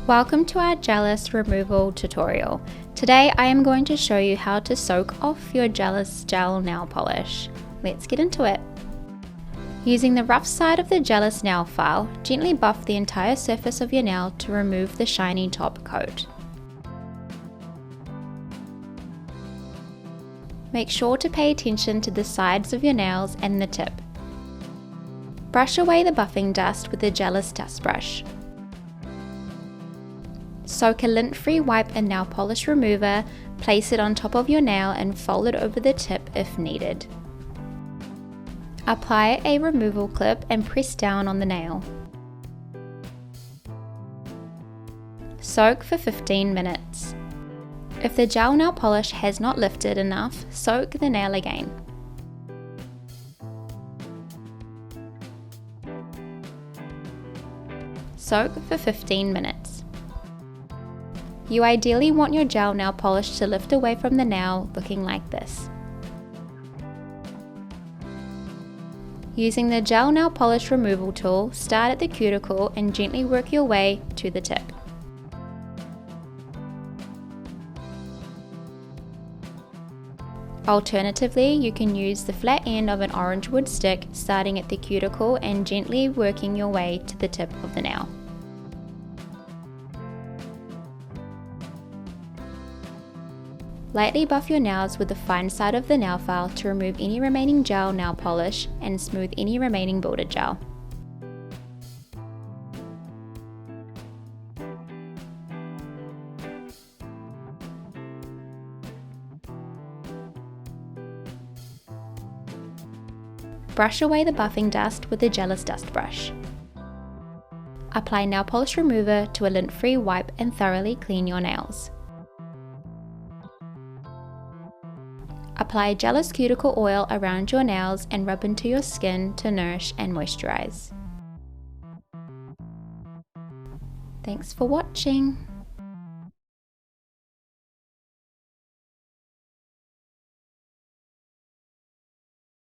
Welcome to our Gelous removal tutorial. Today I am going to show you how to soak off your Gelous gel nail polish. Let's get into it. Using the rough side of the Gelous nail file, gently buff the entire surface of your nail to remove the shiny top coat. Make sure to pay attention to the sides of your nails and the tip. Brush away the buffing dust with the Gelous dust brush. Soak a lint-free wipe and nail polish remover, place it on top of your nail and fold it over the tip if needed. Apply a removal clip and press down on the nail. Soak for 15 minutes. If the gel nail polish has not lifted enough, soak the nail again. Soak for 15 minutes. You ideally want your gel nail polish to lift away from the nail, looking like this. Using the gel nail polish removal tool, start at the cuticle and gently work your way to the tip. Alternatively, you can use the flat end of an Orangewood stick, starting at the cuticle and gently working your way to the tip of the nail. Lightly buff your nails with the fine side of the nail file to remove any remaining gel nail polish and smooth any remaining builder gel. Brush away the buffing dust with the Gelous dust brush. Apply nail polish remover to a lint-free wipe and thoroughly clean your nails. Apply Gelous Cuticle Oil around your nails and rub into your skin to nourish and moisturize. Thanks for watching.